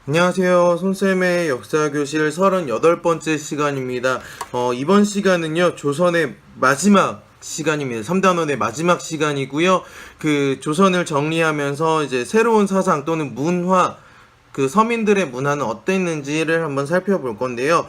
안녕하세요. 손쌤의 역사교실 38번째 시간입니다. 이번 시간은요, 조선의 마지막 시간입니다. 3단원의 마지막 시간이고요. 그 조선을 정리하면서 이제 새로운 사상 또는 문화, 그 서민들의 문화는 어땠는지를 한번 살펴볼 건데요.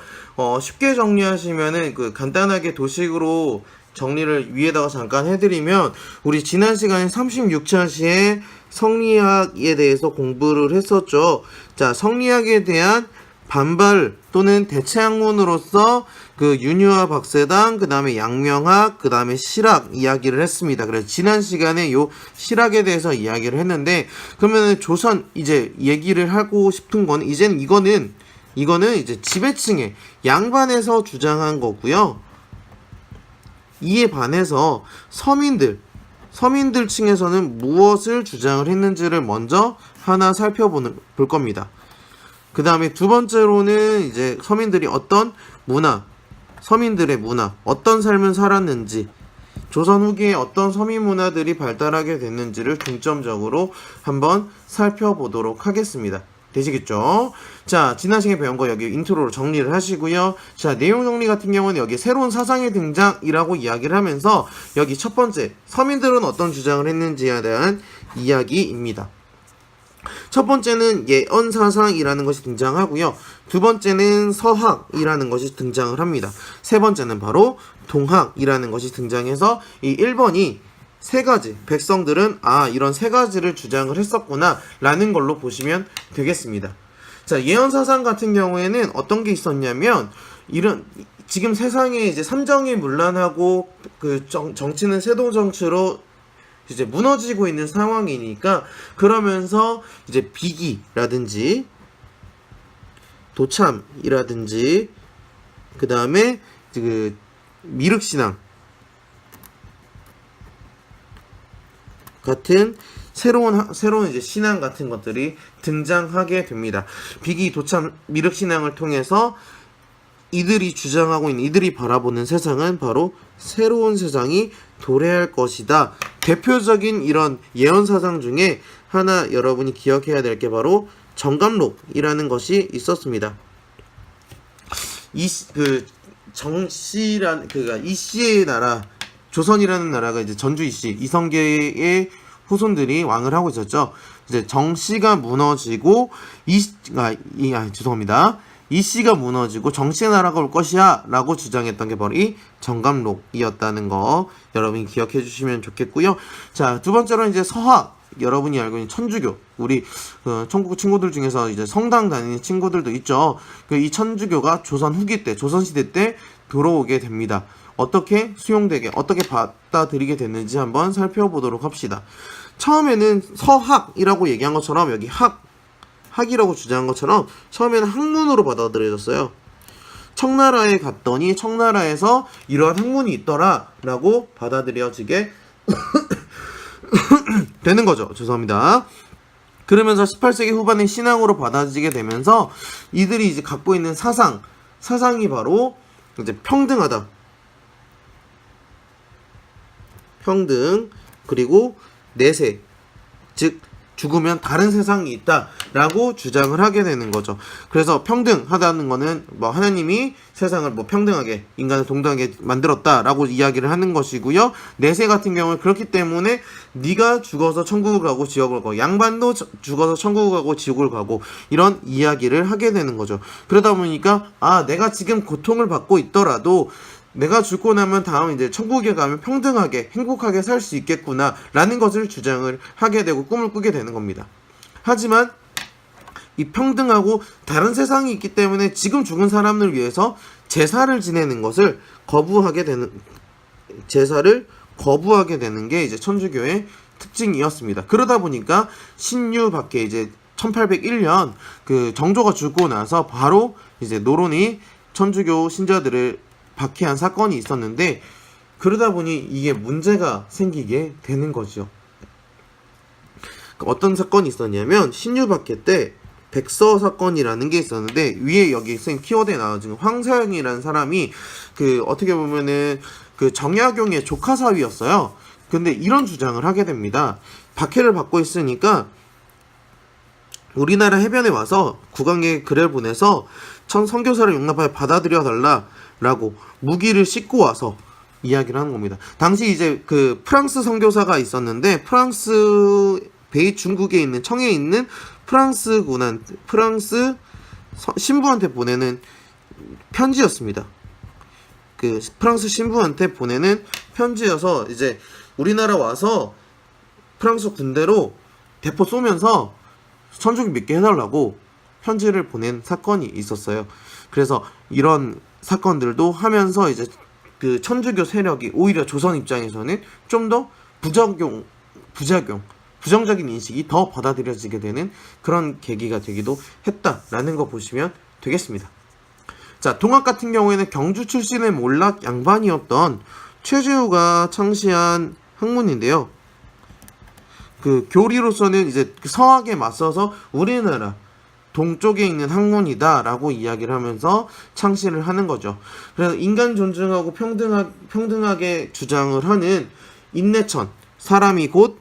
쉽게 정리하시면은 그 간단하게 도식으로 정리를 위에다가 잠깐 해드리면, 우리 지난 시간에 36차시에 성리학에 대해서 공부를 했었죠. 자, 성리학에 대한 반발 또는 대체 학문으로서 그 윤유와 박세당, 그 다음에 양명학, 그 다음에 실학 이야기를 했습니다. 그래서 지난 시간에 요 실학에 대해서 이야기를 했는데, 그러면은 조선 이제 얘기를 하고 싶은 건, 이제는 이거는 이제 지배층의 양반에서 주장한 거고요. 이에 반해서 서민들 층에서는 무엇을 주장을 했는지를 먼저 하나 살펴볼 겁니다. 그 다음에 두 번째로는 이제 서민들이 서민들의 문화, 어떤 삶을 살았는지, 조선 후기에 어떤 서민 문화들이 발달하게 됐는지를 중점적으로 한번 살펴보도록 하겠습니다. 되시겠죠? 자, 지난 시간에 배운 거 여기 인트로로 정리를 하시고요. 자, 내용 정리 같은 경우는 여기 새로운 사상의 등장이라고 이야기를 하면서 여기 첫 번째, 서민들은 어떤 주장을 했는지에 대한 이야기입니다. 첫 번째는 예언사상이라는 것이 등장하고요. 두 번째는 서학이라는 것이 등장을 합니다. 세 번째는 바로 동학이라는 것이 등장해서 이 1번이 세 가지, 백성들은 이런 세 가지를 주장을 했었구나 라는 걸로 보시면 되겠습니다. 자, 예언사상 같은 경우에는 어떤 게 있었냐면, 지금 세상에 이제 삼정이 문란하고 그 정치는 세도정치로 이제 무너지고 있는 상황이니까, 그러면서 이제 비기라든지 도참이라든지 그 다음에 그 미륵신앙 같은 새로운 이제 신앙 같은 것들이 등장하게 됩니다. 비기, 도참, 미륵신앙을 통해서 이들이 주장하고 있는, 이들이 바라보는 세상은 바로 새로운 세상이 도래할 것이다. 대표적인 이런 예언사상 중에 하나 여러분이 기억해야 될 게 바로 정감록이라는 것이 있었습니다. 이씨의 나라, 조선이라는 나라가 이제 전주 이씨, 이성계의 후손들이 왕을 하고 있었죠. 이제 정씨가 무너지고 이씨가 무너지고 정씨의 나라가 올 것이야 라고 주장했던 게 바로 이 정감록이었다는 거 여러분이 기억해 주시면 좋겠고요. 자, 두 번째로 이제 서학, 여러분이 알고 있는 천주교, 우리 천국 친구들 중에서 이제 성당 다니는 친구들도 있죠. 이 천주교가 조선 후기 때, 조선시대 때 들어오게 됩니다. 어떻게 수용되게, 어떻게 받아들이게 됐는지 한번 살펴보도록 합시다. 처음에는 서학이라고 얘기한 것처럼, 여기 학이라고 주장한 것처럼 처음에는 학문으로 받아들여졌어요. 청나라에 갔더니 청나라에서 이러한 학문이 있더라 라고 받아들여지게 되는 거죠. 죄송합니다. 그러면서 18세기 후반에 신앙으로 받아들이게 되면서 이들이 이제 갖고 있는 사상이 바로 이제 평등하다, 평등, 그리고 내세, 즉 죽으면 다른 세상이 있다라고 주장을 하게 되는 거죠. 그래서 평등하다는 거는 뭐 하나님이 세상을 뭐 평등하게, 인간을 동등하게 만들었다라고 이야기를 하는 것이고요. 내세 같은 경우는 그렇기 때문에 네가 죽어서 천국을 가고 지옥을 가고, 양반도 죽어서 천국을 가고 지옥을 가고, 이런 이야기를 하게 되는 거죠. 그러다 보니까 내가 지금 고통을 받고 있더라도 내가 죽고 나면 다음 이제 천국에 가면 평등하게 행복하게 살 수 있겠구나 라는 것을 주장을 하게 되고 꿈을 꾸게 되는 겁니다. 하지만 이 평등하고 다른 세상이 있기 때문에 지금 죽은 사람을 위해서 제사를 지내는 것을 거부하게 되는 게 이제 천주교의 특징이었습니다. 그러다 보니까 신유 밖에 이제 1801년 그 정조가 죽고 나서 바로 이제 노론이 천주교 신자들을 박해한 사건이 있었는데, 그러다 보니 이게 문제가 생기게 되는 거죠. 어떤 사건이 있었냐면, 신유박해 때 백서 사건이라는 게 있었는데, 위에 여기 쓴 키워드에 나와 지금 황사영이라는 사람이 어떻게 보면은 정약용의 조카 사위였어요. 근데 이런 주장을 하게 됩니다. 박해를 받고 있으니까 우리나라 해변에 와서 국왕에게 글을 보내서 천 선교사를 용납하여 받아들여 달라라고 무기를 싣고 와서 이야기를 하는 겁니다. 당시 이제 그 프랑스 선교사가 있었는데 프랑스 중국에 있는 청에 있는 프랑스 신부한테 보내는 편지였습니다. 그 프랑스 신부한테 보내는 편지여서 이제 우리나라 와서 프랑스 군대로 대포 쏘면서 천주교 믿게 해달라고 편지를 보낸 사건이 있었어요. 그래서 이런 사건들도 하면서 이제 그 천주교 세력이 오히려 조선 입장에서는 좀 더 부정적인 인식이 더 받아들여지게 되는 그런 계기가 되기도 했다라는 거 보시면 되겠습니다. 자, 동학 같은 경우에는 경주 출신의 몰락 양반이었던 최재우가 창시한 학문인데요. 그 교리로서는 이제 서학에 맞서서 우리나라 동쪽에 있는 학문이다라고 이야기를 하면서 창시를 하는 거죠. 그래서 인간 존중하고 평등하게 주장을 하는 인내천, 사람이 곧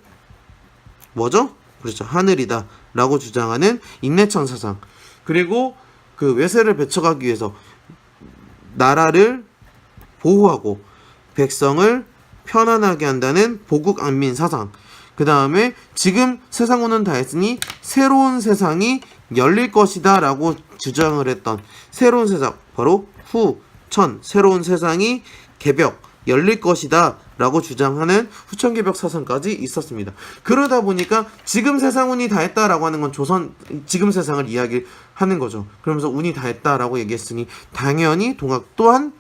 뭐죠? 그렇죠. 하늘이다 라고 주장하는 인내천 사상. 그리고 그 외세를 배척하기 위해서 나라를 보호하고 백성을 편안하게 한다는 보국안민 사상. 그 다음에 지금 세상운은 다 했으니 새로운 세상이 열릴 것이다 라고 주장을 했던 새로운 세상, 바로 후천, 새로운 세상이 개벽 열릴 것이다 라고 주장하는 후천개벽 사상까지 있었습니다. 그러다 보니까 지금 세상운이 다 했다라고 하는 건 지금 세상을 이야기하는 거죠. 그러면서 운이 다 했다라고 얘기했으니 당연히 동학 또한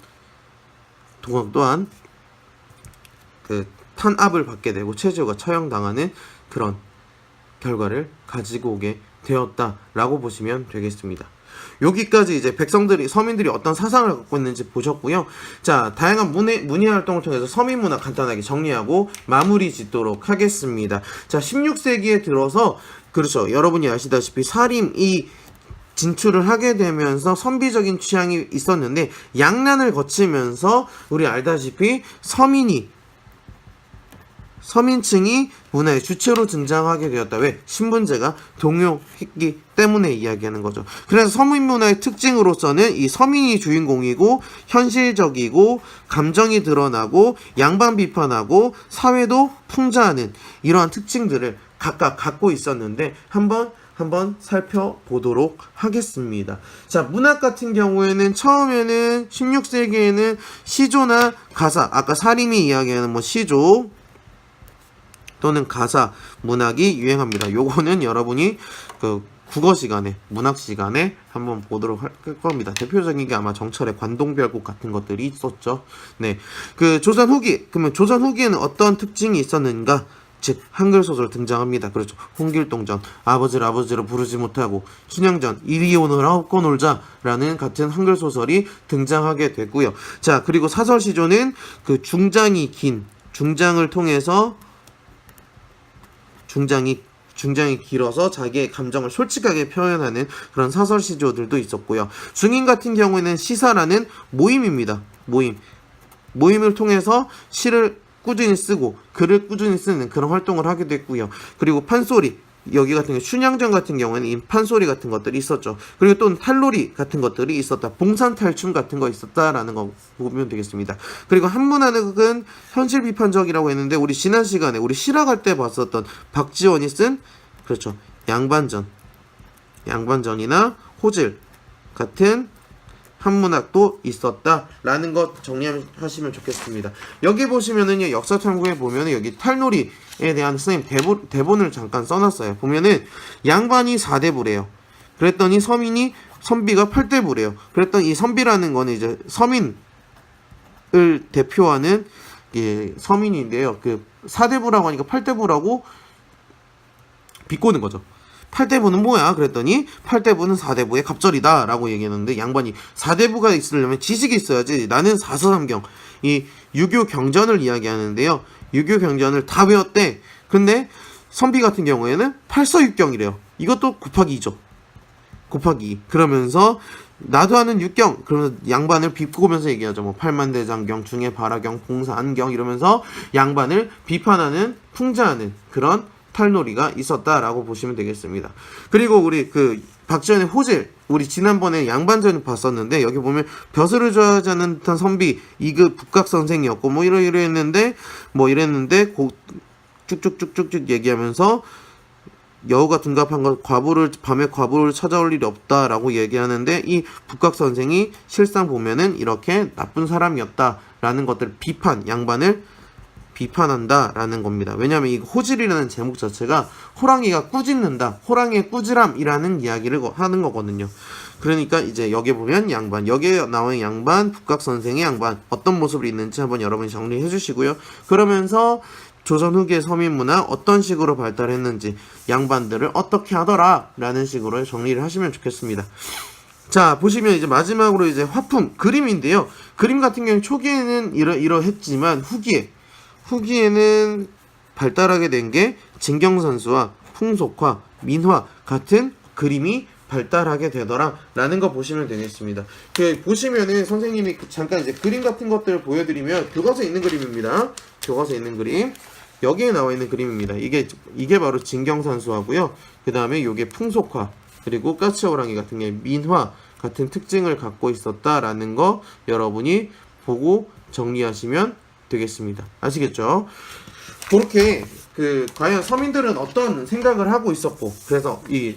그 탄압을 받게 되고 최재우가 처형당하는 그런 결과를 가지고 오게 되었다라고 보시면 되겠습니다. 여기까지 이제 서민들이 어떤 사상을 갖고 있는지 보셨고요. 자, 다양한 문예 활동을 통해서 서민 문화 간단하게 정리하고 마무리 짓도록 하겠습니다. 자, 16세기에 들어서 그렇죠. 여러분이 아시다시피 사림이 진출을 하게 되면서 선비적인 취향이 있었는데 양난을 거치면서 우리 알다시피 서민층이 문화의 주체로 등장하게 되었다. 왜? 신분제가 동요했기 때문에 이야기하는 거죠. 그래서 서민 문화의 특징으로서는 이 서민이 주인공이고 현실적이고 감정이 드러나고 양반 비판하고 사회도 풍자하는 이러한 특징들을 각각 갖고 있었는데 한번 살펴보도록 하겠습니다. 자, 문학 같은 경우에는 처음에는 16세기에는 시조나 가사, 아까 사림이 이야기하는 시조 또는 가사 문학이 유행합니다. 요거는 여러분이 그 국어 시간에, 문학 시간에 한번 보도록 할 겁니다. 대표적인 게 아마 정철의 관동별곡 같은 것들이 있었죠. 네. 그 조선 후기, 그러면 조선 후기에는 어떤 특징이 있었는가? 즉 한글 소설 등장합니다. 그렇죠. 홍길동전, 아버지를 부르지 못하고, 춘향전, 이리 오너라 엎고 놀자라는 같은 한글 소설이 등장하게 되고요. 자, 그리고 사설 시조는 그 중장이 통해서 중장이 길어서 자기의 감정을 솔직하게 표현하는 그런 사설 시조들도 있었고요. 중인 같은 경우에는 시사라는 모임입니다. 모임을 통해서 시를 꾸준히 쓰고 글을 꾸준히 쓰는 그런 활동을 하게 됐고요. 그리고 판소리, 여기 같은 경우 춘향전 같은 경우에는 이 판소리 같은 것들이 있었죠. 그리고 또 탈놀이 같은 것들이 있었다. 봉산탈춤 같은 거 있었다라는 거 보면 되겠습니다. 그리고 한문학은 현실 비판적이라고 했는데 우리 지난 시간에 우리 실학할 때 봤었던 박지원이 쓴 그렇죠. 양반전이나 호질 같은 한문학도 있었다라는 것 정리하시면 좋겠습니다. 여기 보시면은요, 역사 탐구에 보면은 여기 탈놀이에 대한 선생님 대본을 잠깐 써놨어요. 보면은 양반이 4대부래요. 그랬더니 선비가 8대부래요. 그랬더니 이 선비라는 거는 이제 서민을 대표하는 서민인데요. 그 4대부라고 하니까 8대부라고 비꼬는 거죠. 8대부는 뭐야? 그랬더니 8대부는 4대부의 갑절이다 라고 얘기했는데 양반이 4대부가 있으려면 지식이 있어야지. 나는 사서삼경, 이 유교 경전을 이야기하는데요. 유교 경전을 다 외웠대. 근데 선비 같은 경우에는 8서육경이래요. 이것도 곱하기 2죠. 곱하기 2. 그러면서 나도 아는 육경, 그러면서 양반을 비꼬면서 얘기하죠. 뭐 팔만대장경, 중해바라경, 봉사안경 이러면서 양반을 비판하는 풍자하는 그런 탈놀이가 있었다라고 보시면 되겠습니다. 그리고 우리 그 박지현의 호질, 우리 지난번에 양반전 봤었는데 여기 보면 벼슬을 좋아하지 않는 듯한 선비 2급 북각 선생이었고 뭐 이랬는데 쭉쭉쭉쭉 얘기하면서 여우가 둔갑한 것 밤에 과부를 찾아올 일이 없다라고 얘기하는데 이 북각 선생이 실상 보면은 이렇게 나쁜 사람이었다라는 것들을 양반을 비판한다라는 겁니다. 왜냐하면 이 호질이라는 제목 자체가 호랑이가 꾸짖는다, 호랑이의 꾸지람이라는 이야기를 하는 거거든요. 그러니까 이제 여기 보면 양반, 여기에 나오는 양반, 북각 선생의 양반 어떤 모습이 있는지 한번 여러분이 정리해 주시고요. 그러면서 조선 후기의 서민 문화 어떤 식으로 발달했는지 양반들을 어떻게 하더라라는 식으로 정리를 하시면 좋겠습니다. 자, 보시면 이제 마지막으로 이제 화품 그림인데요. 그림 같은 경우는 초기에는 이러했지만 후기에는 발달하게 된 게 진경산수와 풍속화, 민화 같은 그림이 발달하게 되더라라는 거 보시면 되겠습니다. 보시면은 선생님이 잠깐 이제 그림 같은 것들을 보여드리면 교과서에 있는 그림입니다. 교과서에 있는 그림. 여기에 나와 있는 그림입니다. 이게 바로 진경산수하고요. 그 다음에 요게 풍속화, 그리고 까치호랑이 같은 게 민화 같은 특징을 갖고 있었다라는 거 여러분이 보고 정리하시면 되겠습니다. 아시겠죠? 그렇게 과연 서민들은 어떤 생각을 하고 있었고, 그래서 이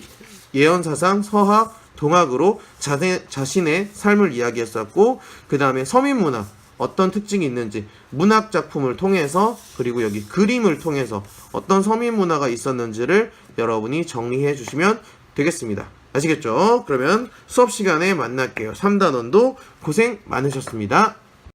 예언사상, 서학, 동학으로 자신의 삶을 이야기했었고, 그 다음에 서민문화 어떤 특징이 있는지 문학 작품을 통해서, 그리고 여기 그림을 통해서 어떤 서민문화가 있었는지를 여러분이 정리해 주시면 되겠습니다. 아시겠죠? 그러면 수업 시간에 만날게요. 3단원도 고생 많으셨습니다.